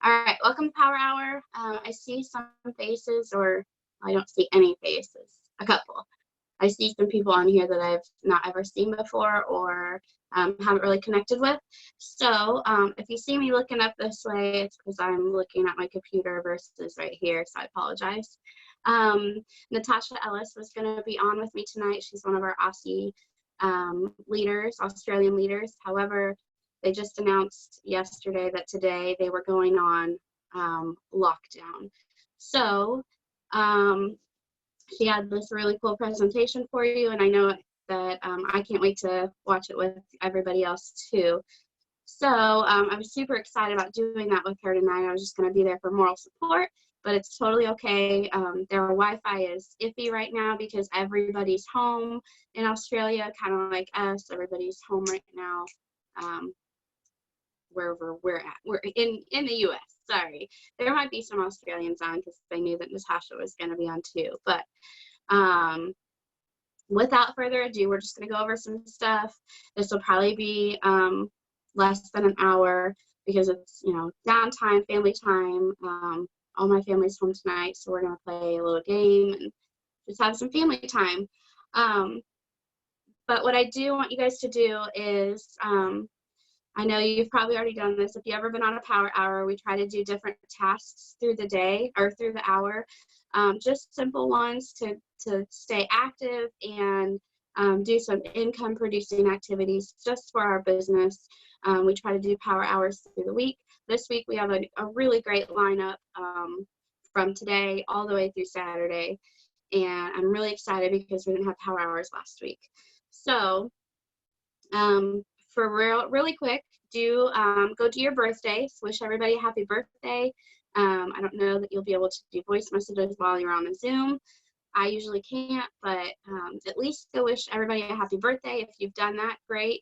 All right, welcome to Power Hour. I see some faces, or I don't see any faces, a couple. I see some people on here that I've not ever seen before or haven't really connected with. So if you see me looking up this way, it's because I'm looking at my computer versus right here, so I apologize. Natasha Ellis was going to be on with me tonight. She's one of our Aussie leaders, Australian leaders. However, they just announced yesterday that today they were going on lockdown. So she had this really cool presentation for you, and I know that I can't wait to watch it with everybody else too. So I was super excited about doing that with her tonight. I was just going to be there for moral support, but it's totally okay. Their Wi-Fi is iffy right now because everybody's home in Australia, kind of like us. Everybody's home right now. Wherever we're at. We're in the US. Sorry. There might be some Australians on because they knew that Natasha was going to be on too. But without further ado, we're just going to go over some stuff. This will probably be less than an hour because it's, downtime, family time. All my family's home tonight, so we're going to play a little game and just have some family time. But what I do want you guys to do is I know you've probably already done this. If you've ever been on a power hour, we try to do different tasks through the day or through the hour, just simple ones to stay active and do some income producing activities just for our business. We try to do power hours through the week. This week we have a really great lineup from today all the way through Saturday. And I'm really excited because we didn't have power hours last week. So for really quick, go do your birthdays. Wish everybody a happy birthday. I don't know that you'll be able to do voice messages while you're on the Zoom. I usually can't, but at least go wish everybody a happy birthday. If you've done that, great.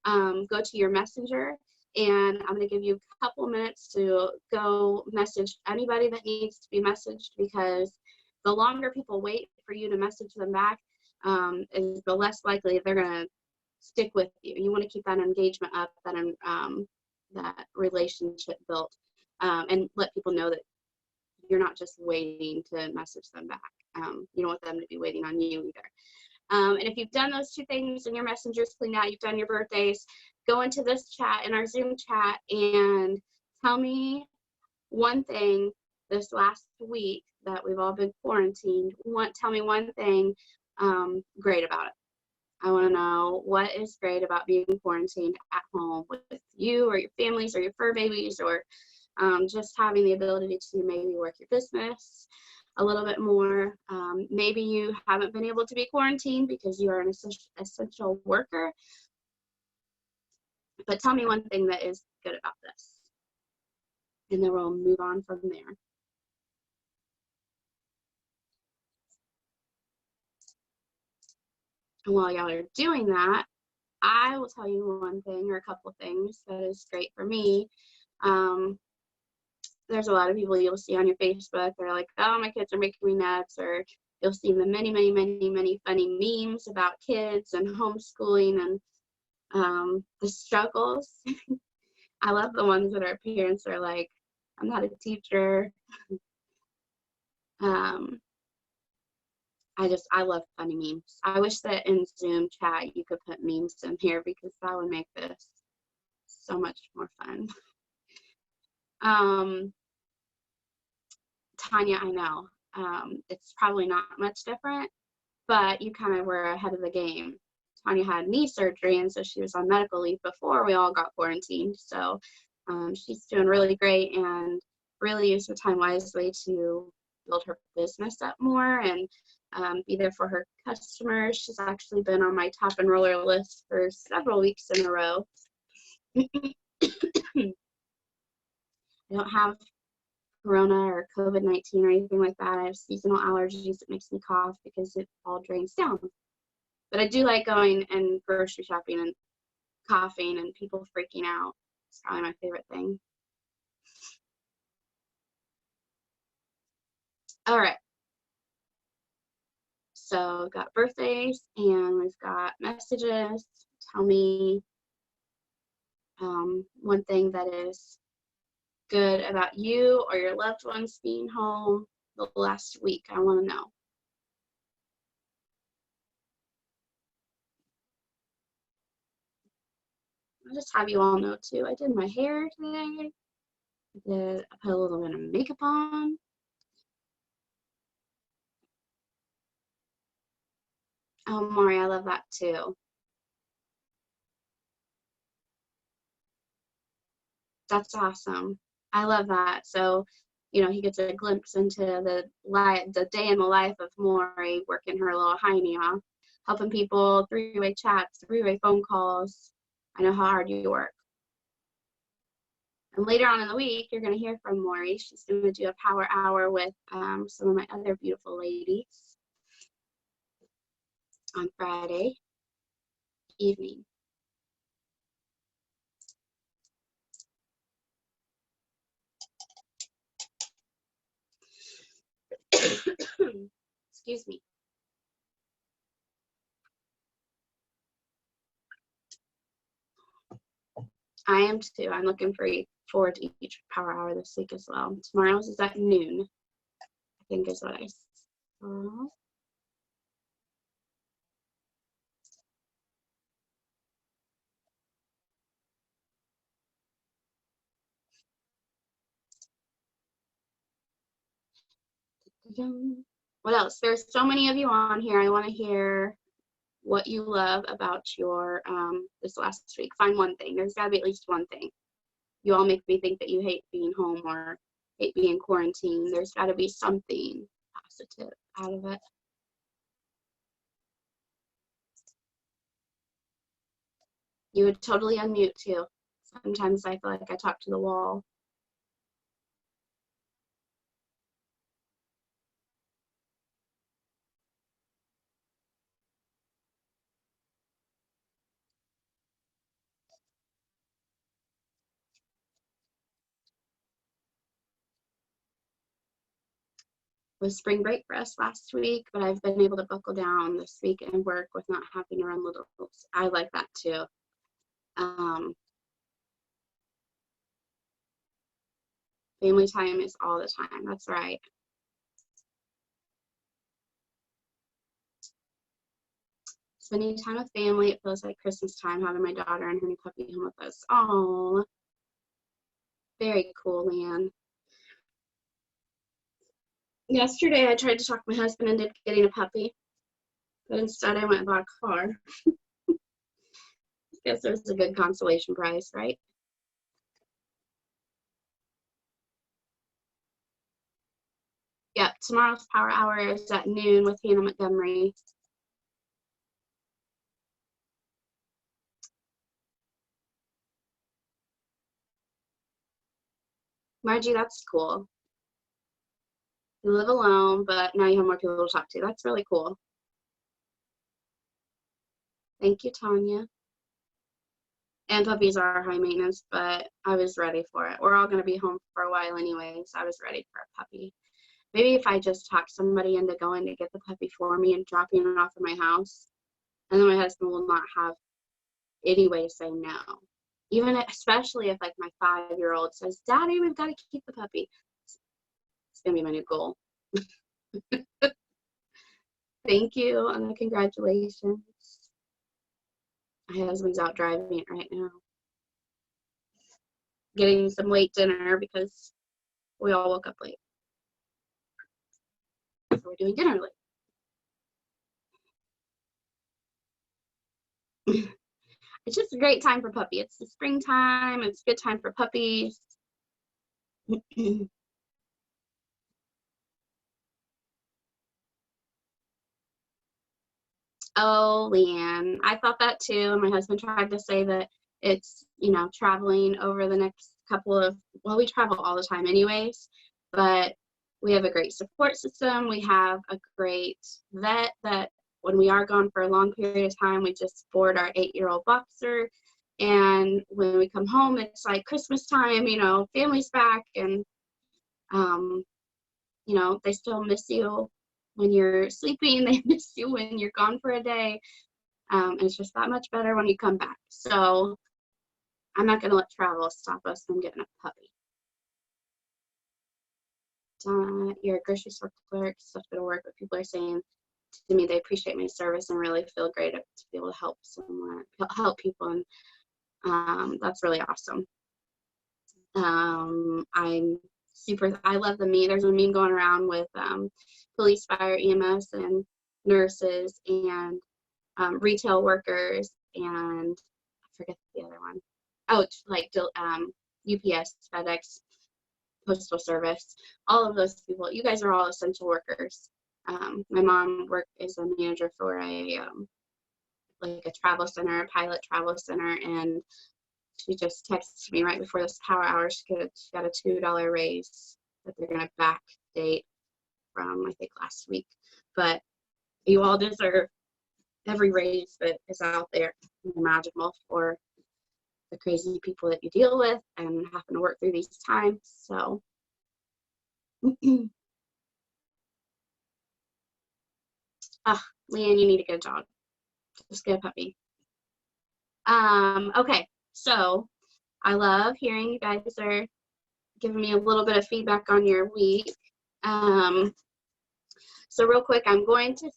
Go to your messenger, and I'm going to give you a couple minutes to go message anybody that needs to be messaged, because the longer people wait for you to message them back, is the less likely they're going to stick with you. You want to keep that engagement up, that relationship built, and let people know that you're not just waiting to message them back. You don't want them to be waiting on you either. And if you've done those two things and your messenger's cleaned out, you've done your birthdays, go into this chat, in our Zoom chat, and tell me one thing this last week that we've all been quarantined. Tell me one thing great about it. I want to know what is great about being quarantined at home with you or your families or your fur babies, or just having the ability to maybe work your business a little bit more. Maybe you haven't been able to be quarantined because you are an essential worker. But tell me one thing that is good about this, and then we'll move on from there. And while y'all are doing that, I will tell you one thing or a couple of things that is great for me. There's a lot of people you'll see on your Facebook. They're like, oh, my kids are making me nuts. Or you'll see the many, many, many, many funny memes about kids and homeschooling and the struggles. I love the ones that our parents are like, I'm not a teacher. I love funny memes. I wish that in Zoom chat you could put memes in here, because that would make this so much more fun. Tanya, I know it's probably not much different, but you kind of were ahead of the game. Tanya had knee surgery, and so she was on medical leave before we all got quarantined. So she's doing really great and really used her time wisely to build her business up more and be there for her customers. She's actually been on my top enroller list for several weeks in a row. I don't have corona or COVID-19 or anything like that. I have seasonal allergies. It makes me cough because it all drains down. But I do like going and grocery shopping and coughing and people freaking out. It's probably my favorite thing. All right. So we've got birthdays and we've got messages. Tell me one thing that is good about you or your loved ones being home the last week? I want to know. I'll just have you all know too. I did my hair today. I put a little bit of makeup on. Oh, Maury, I love that too. That's awesome. I love that. So, he gets a glimpse into the day in the life of Maury, working her little hiney off, helping people, three-way chats, three-way phone calls. I know how hard you work. And later on in the week, you're going to hear from Maury. She's going to do a power hour with some of my other beautiful ladies on Friday evening. Excuse me. I am too. I'm looking forward to each power hour this week as well. Tomorrow's is at noon, I think is what I saw. What else? There's so many of you on here. I want to hear what you love about your this last week. Find one thing. There's got to be at least one thing. You all make me think that you hate being home or hate being quarantined. There's got to be something positive out of it. You would totally unmute too. Sometimes I feel like I talk to the wall. It was spring break for us last week, but I've been able to buckle down this week and work with not having to run little. I like that too. Family time is all the time. That's right. Spending time with family, it feels like Christmas time, having my daughter and her new puppy home with us. Oh, very cool, Leanne. Yesterday, I tried to talk my husband into getting a puppy, but instead I went and bought a car. I guess there's a good consolation prize, right? Yeah, tomorrow's power hour is at noon with Hannah Montgomery. Margie, that's cool. You live alone, but now you have more people to talk to. That's really cool. Thank you, Tanya. And puppies are high maintenance, but I was ready for it. We're all going to be home for a while anyways. I was ready for a puppy. Maybe if I just talk somebody into going to get the puppy for me and dropping it off at my house, and then my husband will not have any way to say no. Even especially if like my 5-year-old says, "Daddy, we've got to keep the puppy." It's going to be my new goal. Thank you, and congratulations. My husband's out driving it right now, getting some late dinner because we all woke up late. So we're doing dinner late. It's just a great time for puppy. It's the springtime. It's a good time for puppies. Oh, Leanne, I thought that too. My husband tried to say that it's, traveling over the next couple of, well, we travel all the time anyways, but we have a great support system. We have a great vet that when we are gone for a long period of time, we just board our 8-year-old boxer. And when we come home, it's like Christmas time, family's back, and, they still miss you when you're sleeping. They miss you when you're gone for a day. And it's just that much better when you come back. So I'm not going to let travel stop us from getting a puppy. you're a grocery store clerk, stuff go to work, but people are saying to me they appreciate my service and really feel great to be able to help someone, help people, and that's really awesome. I love the meme. There's a meme going around with police, fire, EMS, and nurses, and retail workers, and I forget the other one. Oh, like UPS, FedEx, Postal Service, all of those people. You guys are all essential workers. My mom is a manager for a like a travel center, a pilot travel center, and she just texted me right before this power hour. She got a $2 raise that they're gonna backdate from, I think, last week. But you all deserve every raise that is out there imaginable for the crazy people that you deal with and having to work through these times. So Leanne, you need to get a dog. Just get a puppy. Okay, so I love hearing you guys are giving me a little bit of feedback on your week. So real quick, I'm going to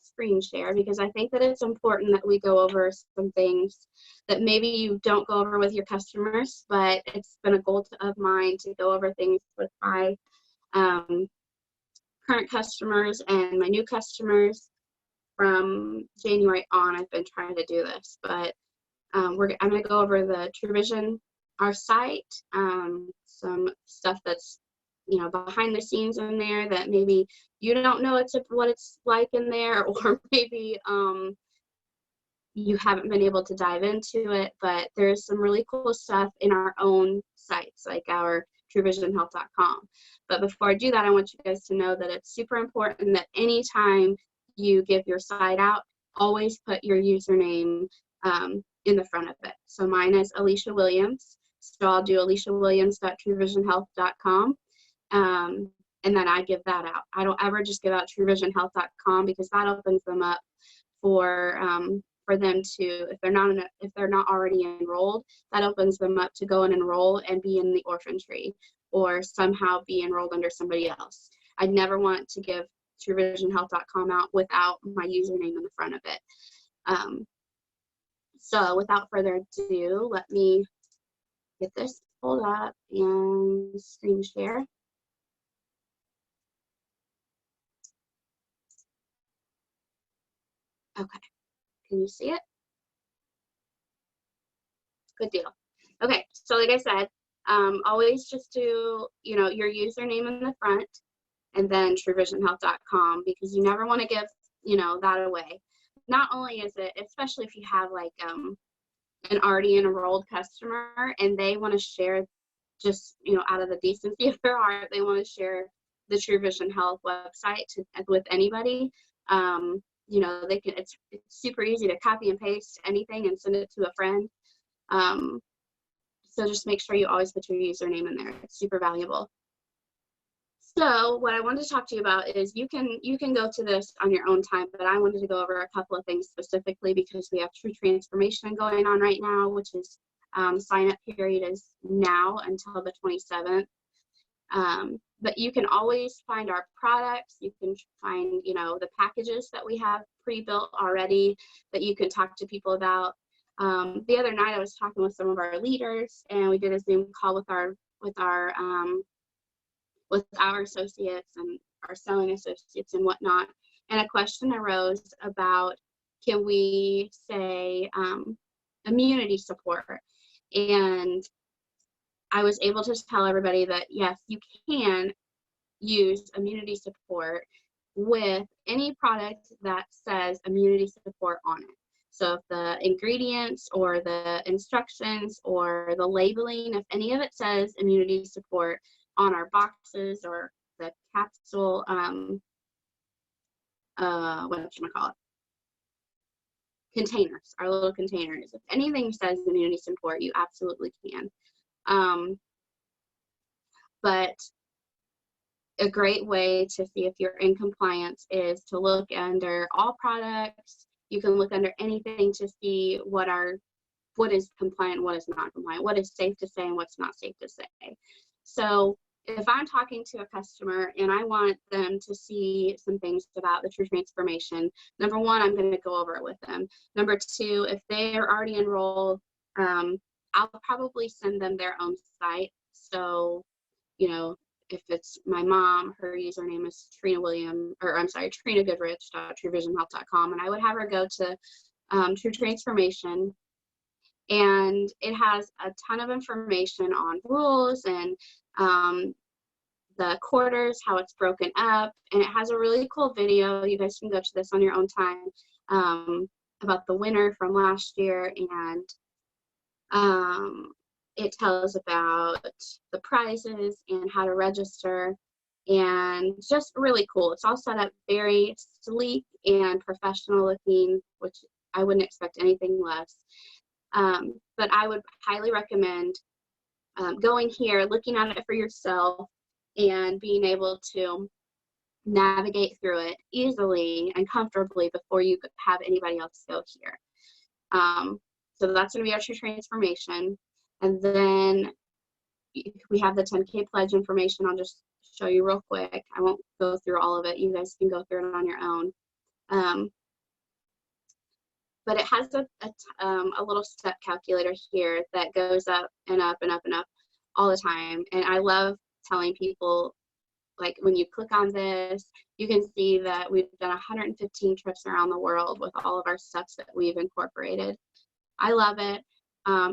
screen share because I think that it's important that we go over some things that maybe you don't go over with your customers, but it's been a goal of mine to go over things with my current customers and my new customers. From January on, I've been trying to do this, but I'm going to go over the Tru Vision, our site, some stuff that's behind the scenes in there that maybe you don't know what it's like in there, or maybe you haven't been able to dive into it, but there's some really cool stuff in our own sites, like our truvisionhealth.com. But before I do that, I want you guys to know that it's super important that anytime you give your site out, always put your username in the front of it. So mine is Alicia Williams, so I'll do aliciawilliams.truvisionhealth.com. And then I give that out. I don't ever just give out truvisionhealth.com because that opens them up for them to, if they're not already enrolled, that opens them up to go and enroll and be in the orphan tree or somehow be enrolled under somebody else. I'd never want to give truvisionhealth.com out without my username in the front of it. So without further ado, let me get this pulled up and screen share. Okay, can you see it? Good deal. Okay, so like I said, always just do, your username in the front and then truvisionhealth.com, because you never want to give, that away. Not only is it, especially if you have like an already enrolled customer and they want to share just, out of the decency of their heart, they want to share the Tru Vision Health website with anybody. They can, it's super easy to copy and paste anything and send it to a friend. So just make sure you always put your username in there. It's super valuable. So what I wanted to talk to you about is you can go to this on your own time, but I wanted to go over a couple of things specifically because we have True Transformation going on right now, which is sign up period is now until the 27th. But you can always find our products. You can find, the packages that we have pre-built already that you can talk to people about. The other night I was talking with some of our leaders and we did a Zoom call with our associates and our selling associates and whatnot. And a question arose about, can we say immunity support? And I was able to tell everybody that yes, you can use immunity support with any product that says immunity support on it. So if the ingredients or the instructions or the labeling, if any of it says immunity support on our boxes or the capsule, containers, our little containers, if anything says immunity support, you absolutely can. But a great way to see if you're in compliance is to look under all products. You can look under anything to see what is compliant, what is not compliant, what is safe to say and what's not safe to say. So if I'm talking to a customer and I want them to see some things about the True Transformation, number one, I'm going to go over it with them. Number two, if they are already enrolled, I'll probably send them their own site. So, you know, if it's my mom, her username is Trina Goodrich.truevisionhealth.com, and I would have her go to True Transformation, and it has a ton of information on rules and the quarters, how it's broken up, and it has a really cool video. You guys can go to this on your own time, about the winner from last year, and it tells about the prizes and how to register, and just really cool. It's all set up very sleek and professional looking, which I wouldn't expect anything less. But I would highly recommend going here, looking at it for yourself, and being able to navigate through it easily and comfortably before you have anybody else go here. So that's going to be our True Transformation. And then we have the 10K pledge information. I'll just show you real quick. I won't go through all of it. You guys can go through it on your own. But it has a little step calculator here that goes up and up and up and up all the time. And I love telling people, like, when you click on this, you can see that we've done 115 trips around the world with all of our steps that we've incorporated. I love it.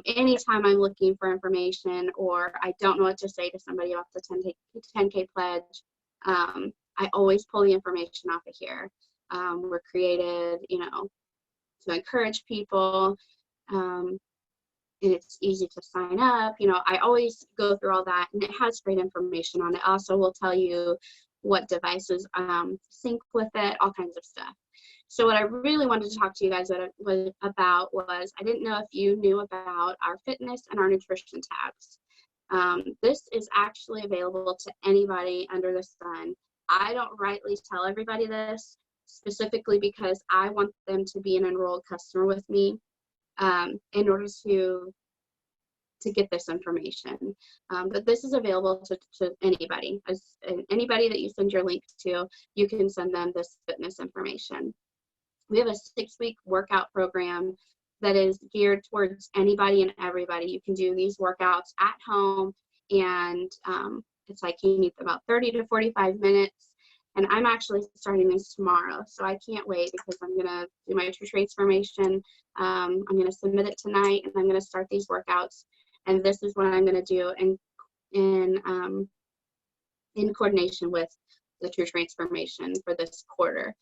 Anytime I'm looking for information or I don't know what to say to somebody off the 10K pledge, I always pull the information off of here. We're created, you know, to encourage people, and it's easy to sign up. You know, I always go through all that, and it has great information on it. Also, will tell you what devices sync with it, all kinds of stuff. So what I really wanted to talk to you guys about was, I didn't know if you knew about our fitness and our nutrition tabs. This is actually available to anybody under the sun. I don't rightly tell everybody this, specifically because I want them to be an enrolled customer with me in order to get this information. But this is available to anybody. Anybody that you send your link to, you can send them this fitness information. We have a 6-week workout program that is geared towards anybody and everybody. You can do these workouts at home, and it's like you need about 30 to 45 minutes. And I'm actually starting this tomorrow, so I can't wait, because I'm gonna do my True Transformation. I'm gonna submit it tonight, and I'm gonna start these workouts. And this is what I'm gonna do in coordination with the True Transformation for this quarter.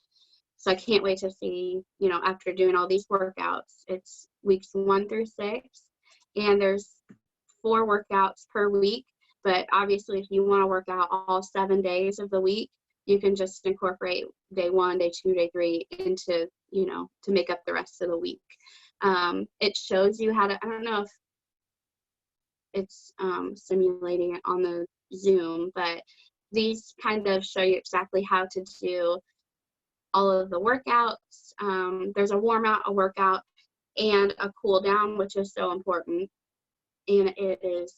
So I can't wait to see, you know, after doing all these workouts, it's weeks 1 through 6, and there's 4 workouts per week. But obviously, if you want to work out all 7 days of the week, you can just incorporate day 1, day 2, day 3 into, you know, to make up the rest of the week. It shows you how to, I don't know if it's simulating it on the Zoom, but these kind of show you exactly how to do all of the workouts. There's a warm out, a workout, and a cool down, which is so important. And it is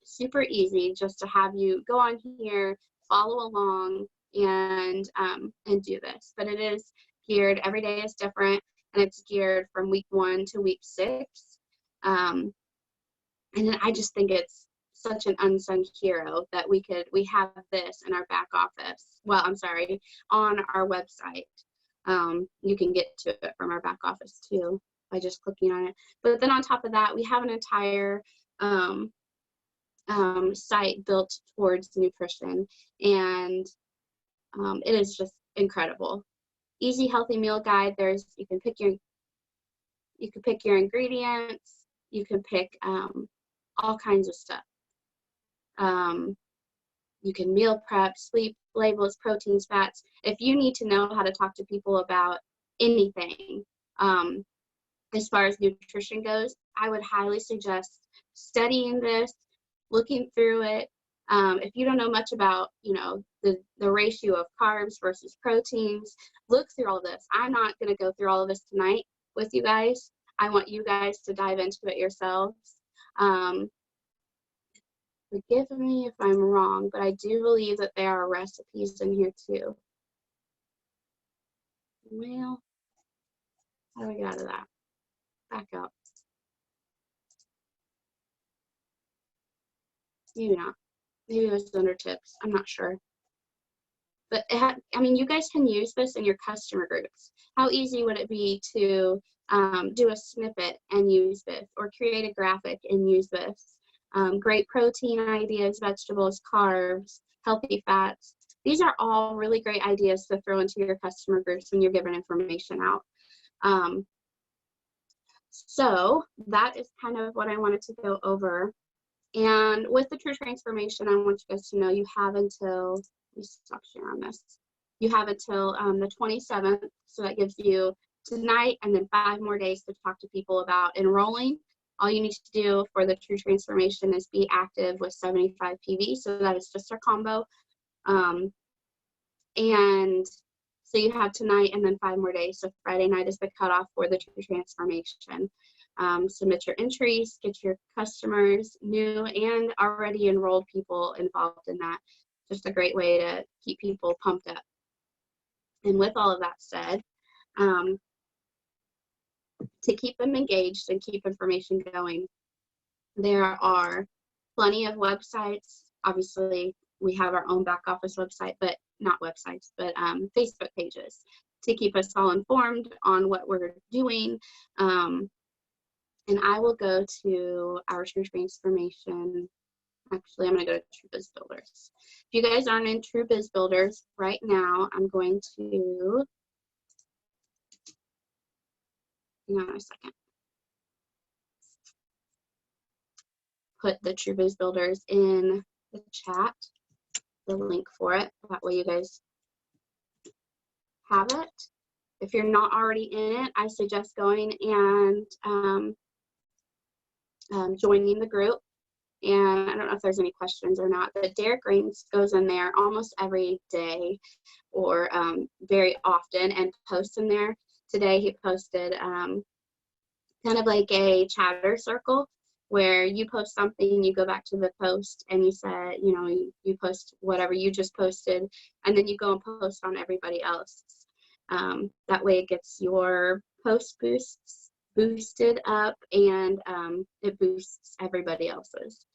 super easy just to have you go on here, follow along, and do this. But it is geared, every day is different, and it's geared from week 1 to week 6. And then I just think it's such an unsung hero that we have this in our back office. Well, I'm sorry, on our website. You can get to it from our back office too by just clicking on it. But then on top of that, we have an entire site built towards nutrition, and it is just incredible. Easy healthy meal guide. You can pick your ingredients. You can pick all kinds of stuff. You can meal prep, sleep labels, proteins, fats. If you need to know how to talk to people about anything as far as nutrition goes, I would highly suggest studying this, looking through it. If you don't know much about, you know, the ratio of carbs versus proteins, look through all this. I'm not going to go through all of this tonight with you guys. I want you guys to dive into it yourselves. Forgive me if I'm wrong, but I do believe that there are recipes in here too. Well, how do we get out of that? Back up. Maybe not. Maybe it was under tips. I'm not sure. But I mean, you guys can use this in your customer groups. How easy would it be to do a snippet and use this, or create a graphic and use this? Great protein ideas, vegetables, carbs, healthy fats. These are all really great ideas to throw into your customer groups when you're giving information out. So that is kind of what I wanted to go over. And with the True Transformation, I want you guys to know you have until, let me stop sharing this. You have until the 27th, so that gives you tonight and then 5 more days to talk to people about enrolling. All you need to do for the True Transformation is be active with 75 PV, so that is just our combo. And so you have tonight and then 5 more days. So Friday night is the cutoff for the True Transformation. Submit your entries, get your customers, new and already enrolled people involved in that. Just a great way to keep people pumped up. And with all of that said, to keep them engaged and keep information going, there are plenty of websites. Obviously, we have our own back office website, but not websites, but Facebook pages to keep us all informed on what we're doing. And I will go to our True Transformation. Actually, I'm going to go to True Biz Builders. If you guys aren't in True Biz Builders right now, I'm going to, hang on a second, put the True Biz Builders in the chat, the link for it. That way you guys have it. If you're not already in it, I suggest going and joining the group. And I don't know if there's any questions or not, but Derek Rains goes in there almost every day or very often and posts in there. Today he posted kind of like a chatter circle where you post something, you go back to the post and you said, you know, you post whatever you just posted, and then you go and post on everybody else. That way it gets your post boosted up, and it boosts everybody else's.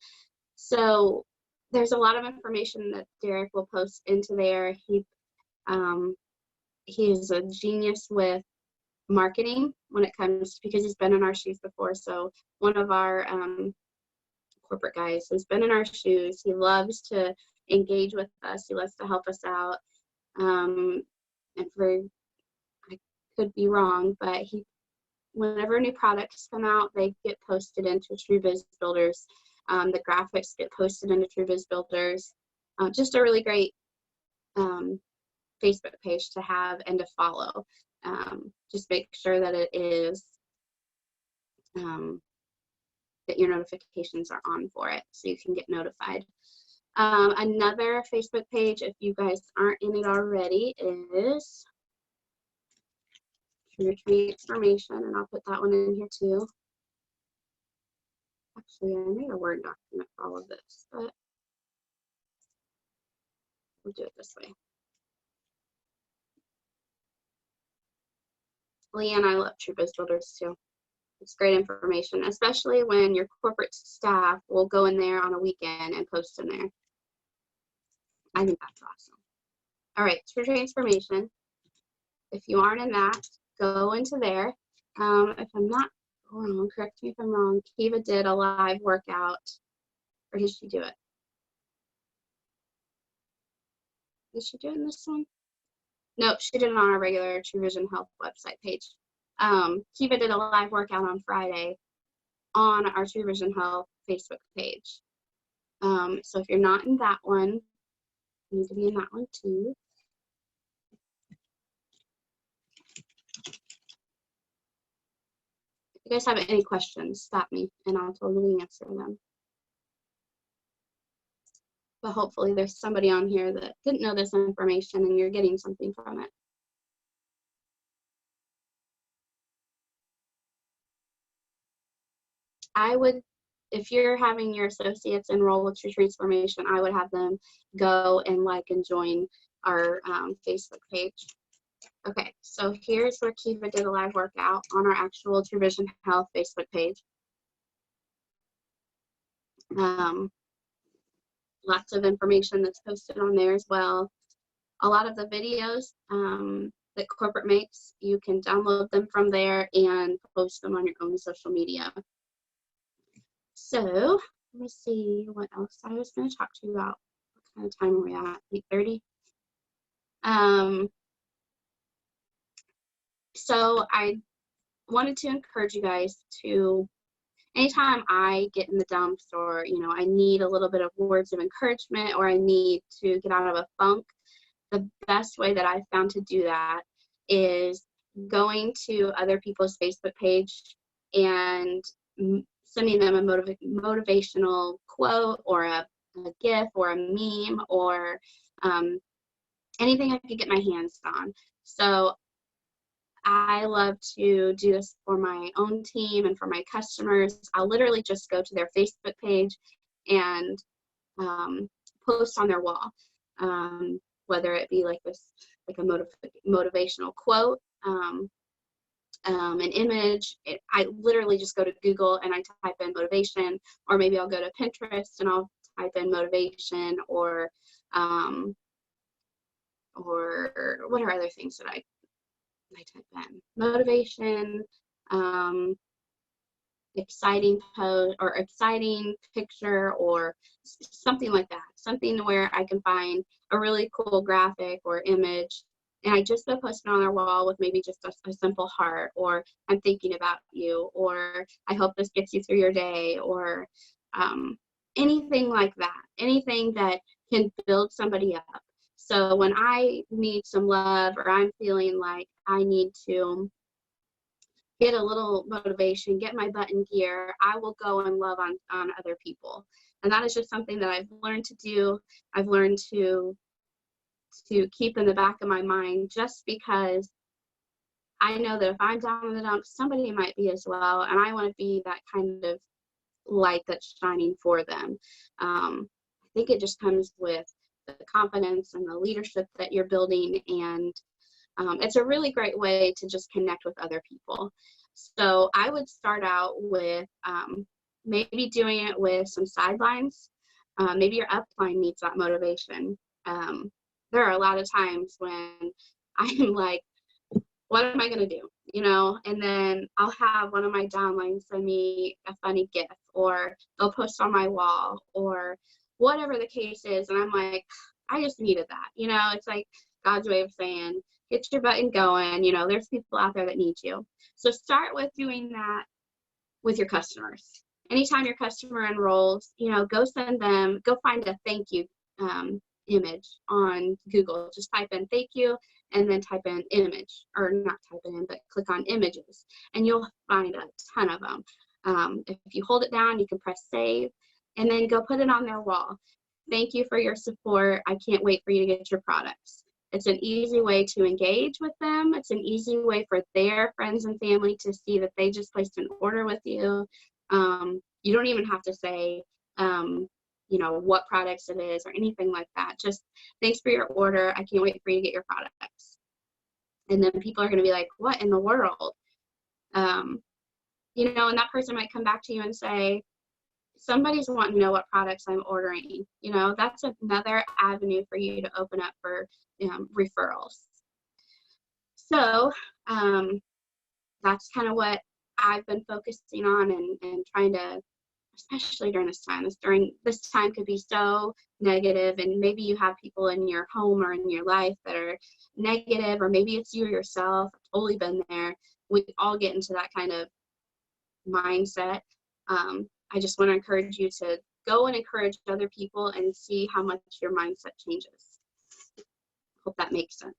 So there's a lot of information that Derek will post into there. He is a genius with marketing when it comes, because he's been in our shoes before. So one of our corporate guys has been in our shoes. He loves to engage with us. He loves to help us out. And I could be wrong, but whenever new products come out, they get posted into True Biz Builders. The graphics get posted into True Biz Builders. Just a really great Facebook page to have and to follow. Just make sure that it is, that your notifications are on for it so you can get notified. Another Facebook page, if you guys aren't in it already, is True Transformation, and I'll put that one in here too. Actually, I made a Word document for all of this, but we'll do it this way. Leah and I love True Biz Builders too. It's great information, especially when your corporate staff will go in there on a weekend and post in there. I think that's awesome. All right, True Transformation. If you aren't in that, go into there. If I'm not wrong, correct me if I'm wrong, Kiva did a live workout, or did she do it? Did she do it in this one? No, she did it on our regular True Vision Health website page. Kiva did a live workout on Friday on our True Vision Health Facebook page. So if you're not in that one, you need to be in that one too. If you guys have any questions, stop me and I'll totally answer them. But hopefully there's somebody on here that didn't know this information and you're getting something from it. I would if you're having your associates enroll with True Transformation, I would have them go and like and join our Facebook page. Okay, so here's where Kiva did a live workout on our actual True Vision Health Facebook page. Lots of information that's posted on there as well. A lot of the videos that corporate makes, you can download them from there and post them on your own social media. So let me see what else I was going to talk to you about. What kind of time are we at? 8:30. So I wanted to encourage you guys to, anytime I get in the dumps, or I need a little bit of words of encouragement, or I need to get out of a funk, the best way that I've found to do that is going to other people's Facebook page and sending them a motivational quote, or a GIF, or a meme, or anything I could get my hands on. So I love to do this for my own team and for my customers. I'll literally just go to their Facebook page and post on their wall, whether it be like this, like a motivational quote, an image. I literally just go to Google and I type in motivation, or maybe I'll go to Pinterest and I'll type in motivation, or what are other things that I type in? Motivation, exciting post, or exciting picture, or something like that. Something where I can find a really cool graphic or image, and I just go post it on their wall with maybe just a simple heart, or I'm thinking about you, or I hope this gets you through your day, or anything like that. Anything that can build somebody up. So when I need some love, or I'm feeling like I need to get a little motivation, get my butt in gear, I will go and love on other people. And that is just something that I've learned to do. I've learned to keep in the back of my mind, just because I know that if I'm down in the dumps, somebody might be as well. And I want to be that kind of light that's shining for them. I think it just comes with the confidence and the leadership that you're building, and it's a really great way to just connect with other people. So I would start out with maybe doing it with some sidelines. Maybe your upline needs that motivation. There are a lot of times when I'm like, what am I going to do? And then I'll have one of my downlines send me a funny GIF, or they'll post on my wall, or whatever the case is. And I'm like, I just needed that. It's like God's way of saying, get your button going. There's people out there that need you. So start with doing that with your customers. Anytime your customer enrolls, go send them, go find a thank you image on Google. Just type in thank you, and then type in image, or not type it in, but click on images, and you'll find a ton of them. If you hold it down, you can press save, and then go put it on their wall. Thank you for your support. I can't wait for you to get your products. It's an easy way to engage with them. It's an easy way for their friends and family to see that they just placed an order with you. You don't even have to say, what products it is or anything like that. Just thanks for your order. I can't wait for you to get your products. And then people are going to be like, what in the world? And that person might come back to you and say, somebody's wanting to know what products I'm ordering. That's another avenue for you to open up for referrals. So that's kind of what I've been focusing on and trying to, especially during this time. This time could be so negative, and maybe you have people in your home or in your life that are negative, or maybe it's you yourself. I've totally been there. We all get into that kind of mindset. I just want to encourage you to go and encourage other people and see how much your mindset changes. Hope that makes sense.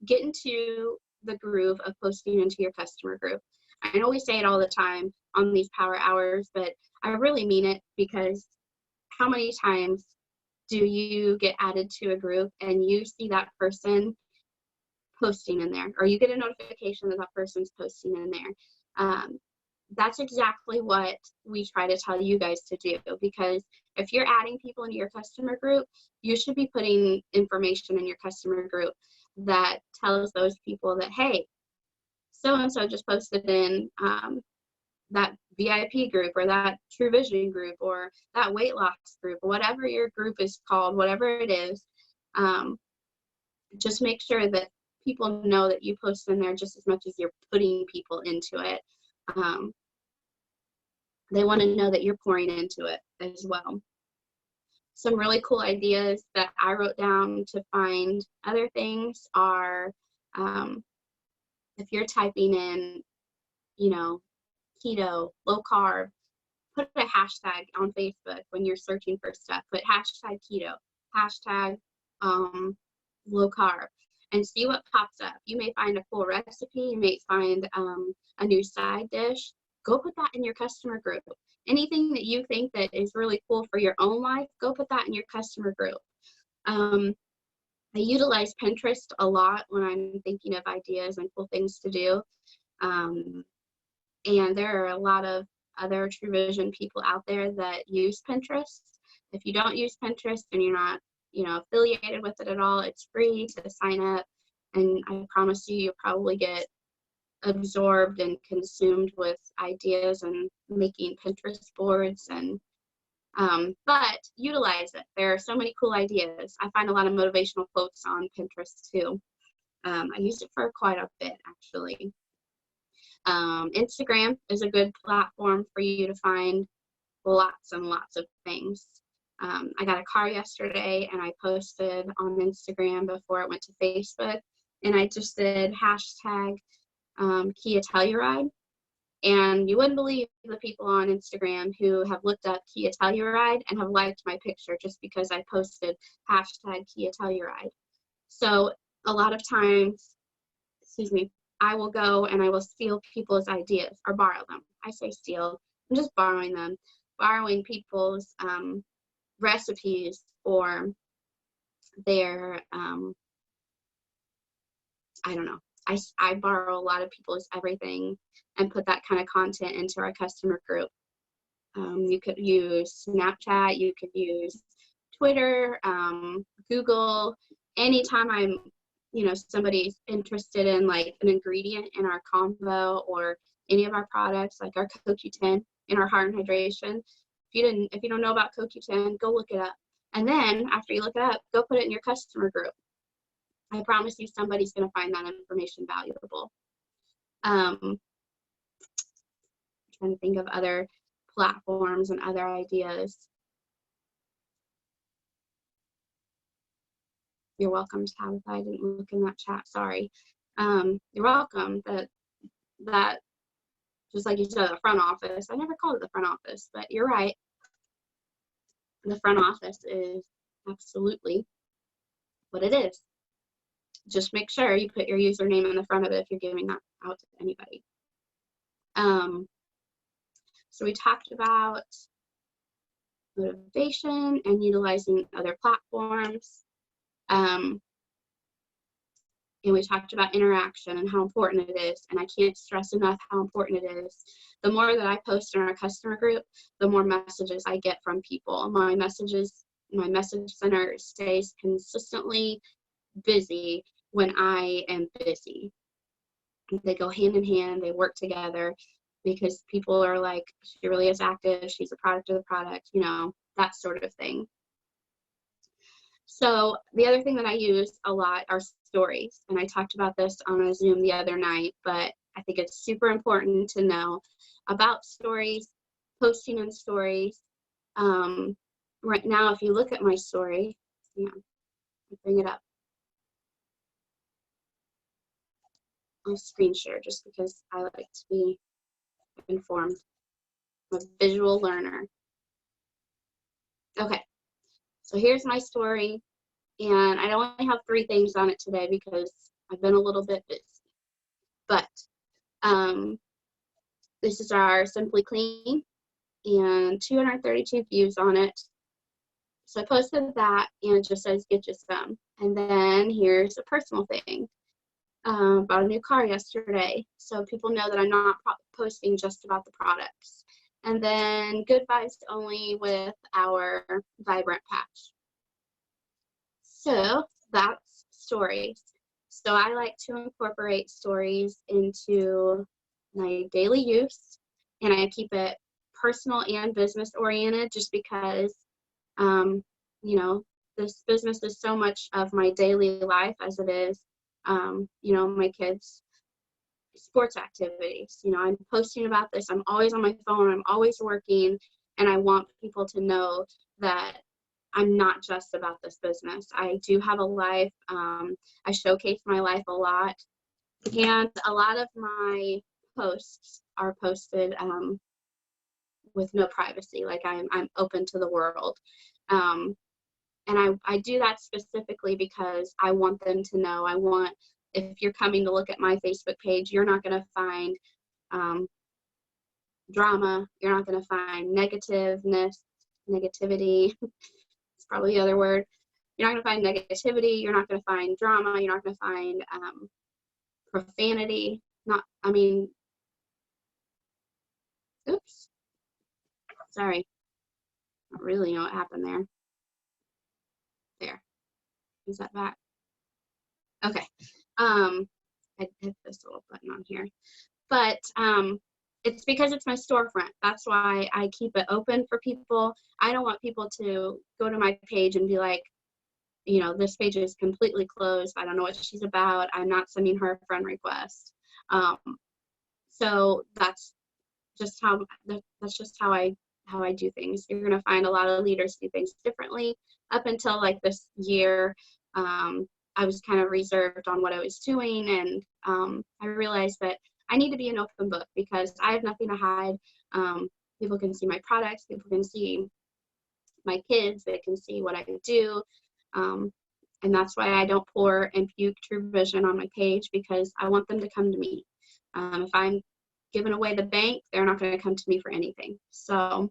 Get into the groove of posting into your customer group. I know we say it all the time on these power hours, but I really mean it, because how many times do you get added to a group and you see that person posting in there, or you get a notification that that person's posting in there. That's exactly what we try to tell you guys to do, because if you're adding people into your customer group, you should be putting information in your customer group that tells those people that, hey, so-and-so just posted in that VIP group, or that True Vision group, or that weight loss group, or whatever your group is called, whatever it is. Just make sure that people know that you post in there just as much as you're putting people into it. They want to know that you're pouring into it as well. Some really cool ideas that I wrote down to find other things are, if you're typing in, you know, keto, low carb, put a hashtag on Facebook when you're searching for stuff. Put hashtag keto, hashtag low carb, and see what pops up. You may find a cool recipe. You may find a new side dish. Go put that in your customer group. Anything that you think that is really cool for your own life, go put that in your customer group. I utilize Pinterest a lot when I'm thinking of ideas and cool things to do. And there are a lot of other True Vision people out there that use Pinterest. If you don't use Pinterest and you're not, you know, affiliated with it at all, it's free to sign up. And I promise you, you'll probably get absorbed and consumed with ideas and making Pinterest boards. And but utilize it. There are so many cool ideas. I find a lot of motivational quotes on Pinterest too. I use it for quite a bit, actually. Instagram is a good platform for you to find lots and lots of things. I got a car yesterday and I posted on Instagram before it went to Facebook, and I just did hashtag Kia Telluride. And you wouldn't believe the people on Instagram who have looked up Kia Telluride and have liked my picture just because I posted hashtag Kia Telluride. So a lot of times, I will go and I will steal people's ideas or borrow them. I say steal, I'm just borrowing them, borrowing people's recipes or their, I don't know. I borrow a lot of people's everything and put that kind of content into our customer group. You could use Snapchat, you could use Twitter, Google. Anytime I'm, you know, somebody's interested in like an ingredient in our combo or any of our products, like our CoQ10 in our heart and hydration. If you don't know about CoQ10, go look it up. And then after you look it up, go put it in your customer group. I promise you somebody's going to find that information valuable. I'm trying to think of other platforms and other ideas. You're welcome, Tabitha. I didn't look in that chat. Sorry. You're welcome. That just like you said, the front office. I never called it the front office, but you're right. The front office is absolutely what it is. Just make sure you put your username in the front of it if you're giving that out to anybody. So we talked about motivation and utilizing other platforms. And we talked about interaction and how important it is. And I can't stress enough how important it is. The more that I post in our customer group, the more messages I get from people. My message center stays consistently busy when I am busy. They go hand in hand, they work together, because people are like, she really is active, she's a product of the product, you know, that sort of thing. So the other thing that I use a lot are stories, and I talked about this on a Zoom the other night, but I think it's super important to know about stories, posting in stories. Right now, if you look at my story, bring it up. I'll screen share just because I like to be informed. I'm a visual learner. Okay, so here's my story, and I only have 3 things on it today because I've been a little bit busy. But this is our Simply Clean, and 232 views on it. So I posted that, and it just says get you some. And then here's a personal thing. bought a new car yesterday. So people know that I'm not posting just about the products. And then good vibes only with our vibrant patch. So that's stories. So I like to incorporate stories into my daily use, and I keep it personal and business oriented just because, you know, this business is so much of my daily life as it is, you know, my kids' sports activities. You know, I'm posting about this. I'm always on my phone. I'm always working, and I want people to know that I'm not just about this business. I do have a life. I showcase my life a lot, and a lot of my posts are posted with no privacy. Like I'm open to the world. And I do that specifically because I want them to know. I want, if you're coming to look at my Facebook page, you're not going to find drama. You're not going to find negativity. It's probably the other word. You're not going to find negativity. You're not going to find drama. You're not going to find profanity. Oops. Sorry. I don't really know what happened there. There. Is that back? Okay. I hit this little button on here. But it's because it's my storefront. That's why I keep it open for people. I don't want people to go to my page and be like, you know, this page is completely closed. I don't know what she's about. I'm not sending her a friend request. So that's just how I do things. You're gonna find a lot of leaders do things differently. Up until like this year, I was kind of reserved on what I was doing, and I realized that I need to be an open book because I have nothing to hide. People can see my products, people can see my kids, they can see what I do, and that's why I don't pour and puke True Vision on my page, because I want them to come to me. If I'm giving away the bank, they're not going to come to me for anything. So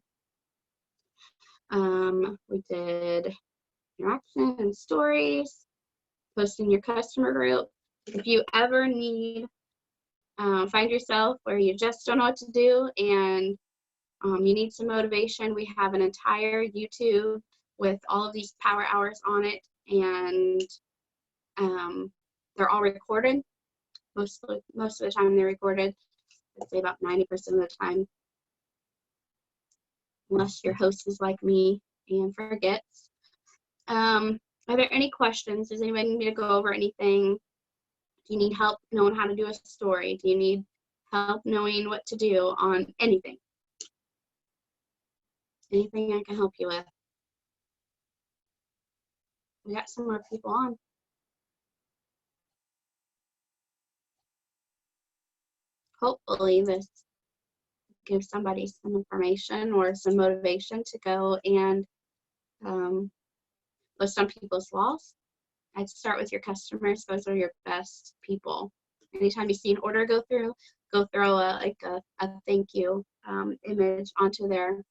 we did interaction and stories, posting your customer group. If you ever need, find yourself where you just don't know what to do and you need some motivation, we have an entire YouTube with all of these power hours on it, and they're all recorded. Most of the time they're recorded. I'd say about 90% of the time, unless your host is like me and forgets. Are there any questions? Does anybody need me to go over anything? Do you need help knowing how to do a story? Do you need help knowing what to do on anything? Anything I can help you with? We got some more people on. Hopefully this gives somebody some information or some motivation to go and post on people's walls. I'd start with your customers. Those are your best people. Anytime you see an order go through, go throw a thank you image onto their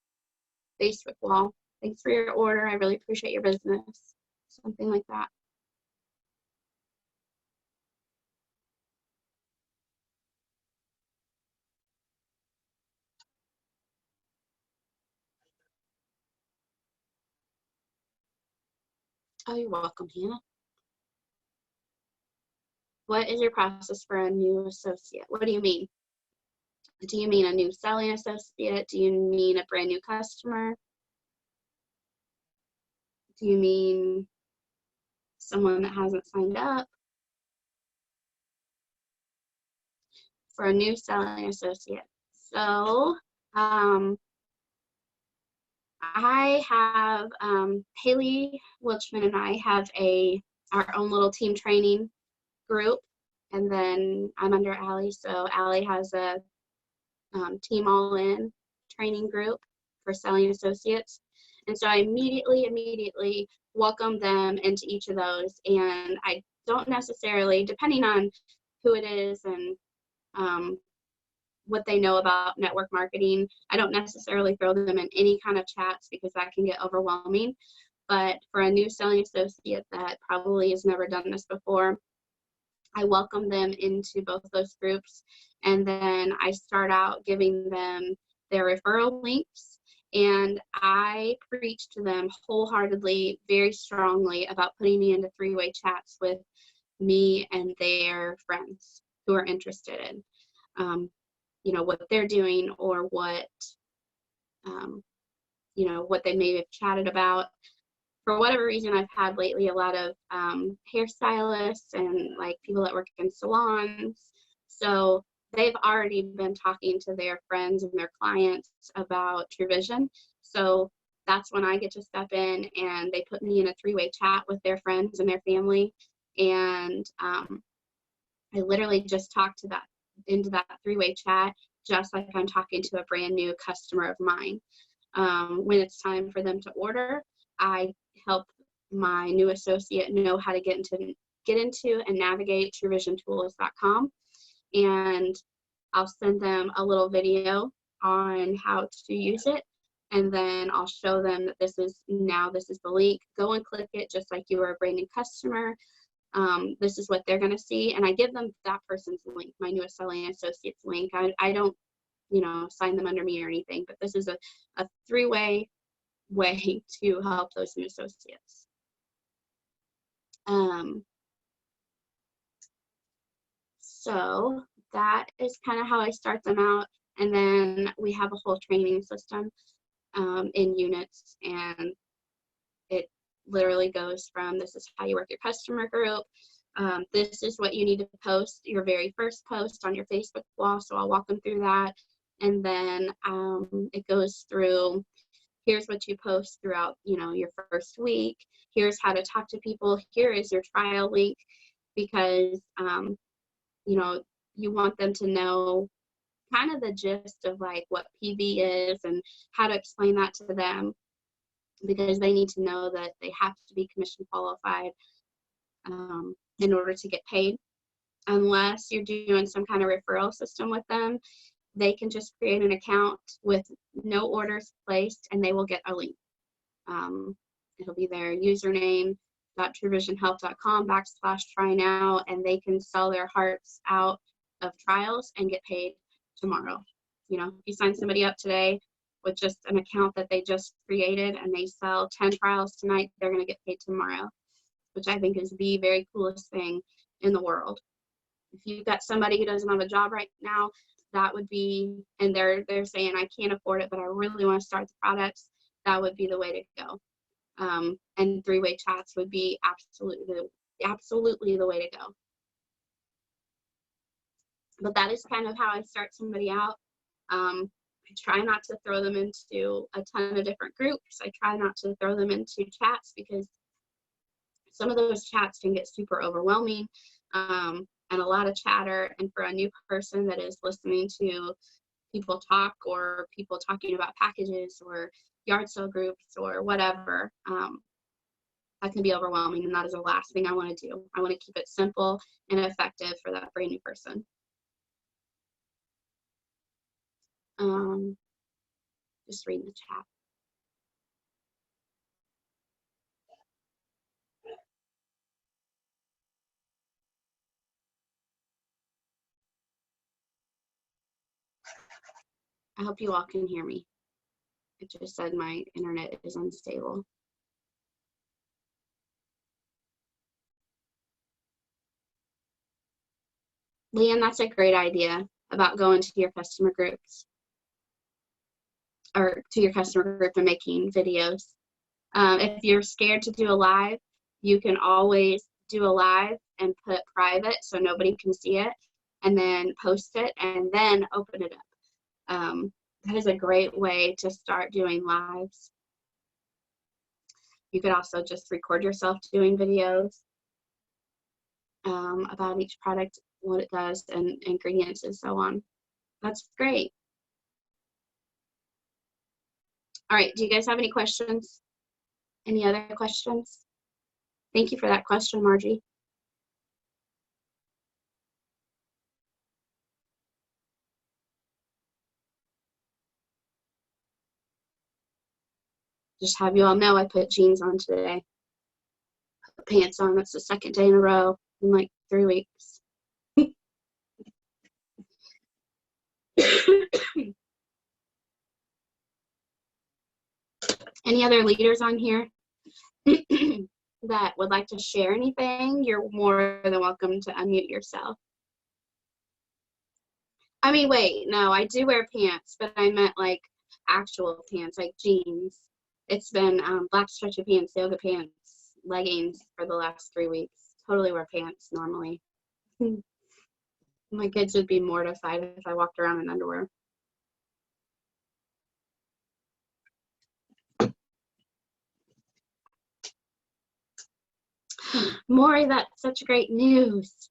Facebook wall. Thanks for your order. I really appreciate your business. Something like that. Oh, you're welcome, Hannah. What is your process for a new associate? What do you mean? Do you mean a new selling associate? Do you mean a brand new customer? Do you mean someone that hasn't signed up? For a new selling associate. So I have Haley Wilchman and I have our own little team training group, and then I'm under Allie. So Allie has a team all-in training group for selling associates, and so I immediately welcome them into each of those. And I don't necessarily, depending on who it is and what they know about network marketing, I don't necessarily throw them in any kind of chats because that can get overwhelming. But for a new selling associate that probably has never done this before, I welcome them into both those groups, and then I start out giving them their referral links, and I preach to them wholeheartedly, very strongly, about putting me into three-way chats with me and their friends who are interested in, what they're doing, or what, what they may have chatted about. For whatever reason, I've had lately a lot of hairstylists and like people that work in salons. So they've already been talking to their friends and their clients about True Vision. So that's when I get to step in, and they put me in a three-way chat with their friends and their family. And I literally just talk to that into that three-way chat, just like I'm talking to a brand new customer of mine. When it's time for them to order, I help my new associate know how to get into and navigate TrueVisionTools.com, and I'll send them a little video on how to use it, and then I'll show them that this is the link. Go and click it just like you were a brand new customer. This is what they're going to see, and I give them that person's link, my newest selling associate's link. I don't sign them under me or anything, but this is a three-way way to help those new associates. So that is kind of how I start them out, and then we have a whole training system in units, and it literally goes from, this is how you work your customer group, this is what you need to post, your very first post on your Facebook wall, so I'll walk them through that, and then it goes through, here's what you post throughout your first week, here's how to talk to people, here is your trial link, because you want them to know kind of the gist of like what PV is and how to explain that to them, because they need to know that they have to be commission qualified in order to get paid. Unless you're doing some kind of referral system with them, they can just create an account with no orders placed, and they will get a link. It'll be their username .truevisionhealth.com/try now, and they can sell their hearts out of trials and get paid tomorrow. If you sign somebody up today with just an account that they just created and they sell 10 trials tonight, they're going to get paid tomorrow, which I think is the very coolest thing in the world. If you've got somebody who doesn't have a job right now, that would be, and they're saying, I can't afford it, but I really want to start the products, that would be the way to go. And three-way chats would be absolutely the way to go. But that is kind of how I start somebody out. I try not to throw them into a ton of different groups. I try not to throw them into chats, because some of those chats can get super overwhelming, and a lot of chatter. And for a new person that is listening to people talk, or people talking about packages or yard sale groups or whatever, that can be overwhelming, and that is the last thing I want to do. I want to keep it simple and effective for that brand new person. Just reading the chat. I hope you all can hear me. It just said my internet is unstable. Leanne, that's a great idea about going to your customer groups, or to your customer group and making videos. If you're scared to do a live, you can always do a live and put private so nobody can see it, and then post it and then open it up. That is a great way to start doing lives. You could also just record yourself doing videos about each product, what it does, and ingredients and so on. That's great. All right, do you guys have any questions? Any other questions? Thank you for that question, Margie. Just have you all know I put jeans on today. Put pants on, that's the second day in a row in like 3 weeks. Any other leaders on here that would like to share anything? You're more than welcome to unmute yourself. I mean, wait, no, I do wear pants, but I meant like actual pants, like jeans. It's been black stretchy pants, yoga pants, leggings for the last 3 weeks. Totally wear pants normally. My kids would be mortified if I walked around in underwear. Maury, that's such great news.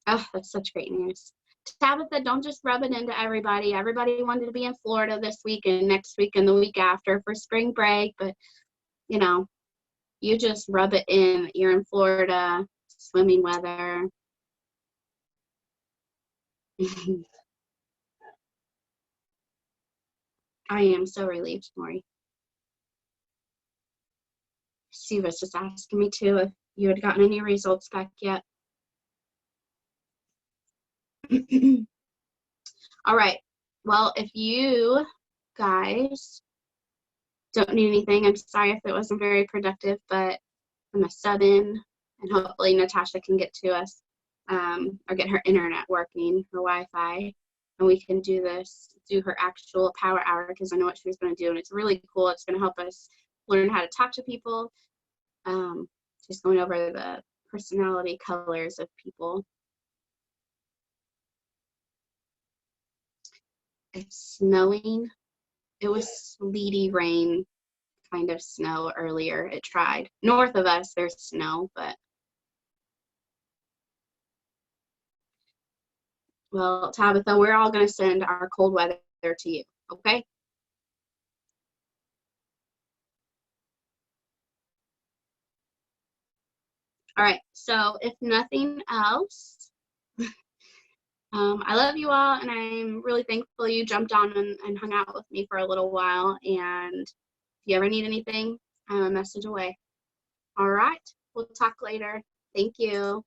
Oh, that's such great news. Tabitha, don't just rub it into everybody. Everybody wanted to be in Florida this week and next week and the week after for spring break, but you know, you just rub it in. You're in Florida, swimming weather. I am so relieved, Maury. She was just asking me too if you had gotten any results back yet. All right. Well, if you guys don't need anything, I'm sorry if it wasn't very productive, but I'm a sub in, and hopefully Natasha can get to us or get her internet working, her Wi-Fi, and we can do her actual power hour, because I know what she was going to do, and it's really cool. It's going to help us learn how to talk to people. She's going over the personality colors of people. It's snowing. It was sleety rain kind of snow earlier. It tried. North of us, there's snow, but well, Tabitha, we're all going to send our cold weather to you, okay? All right, so if nothing else, I love you all, and I'm really thankful you jumped on and hung out with me for a little while, and if you ever need anything, I'm a message away. All right, we'll talk later. Thank you.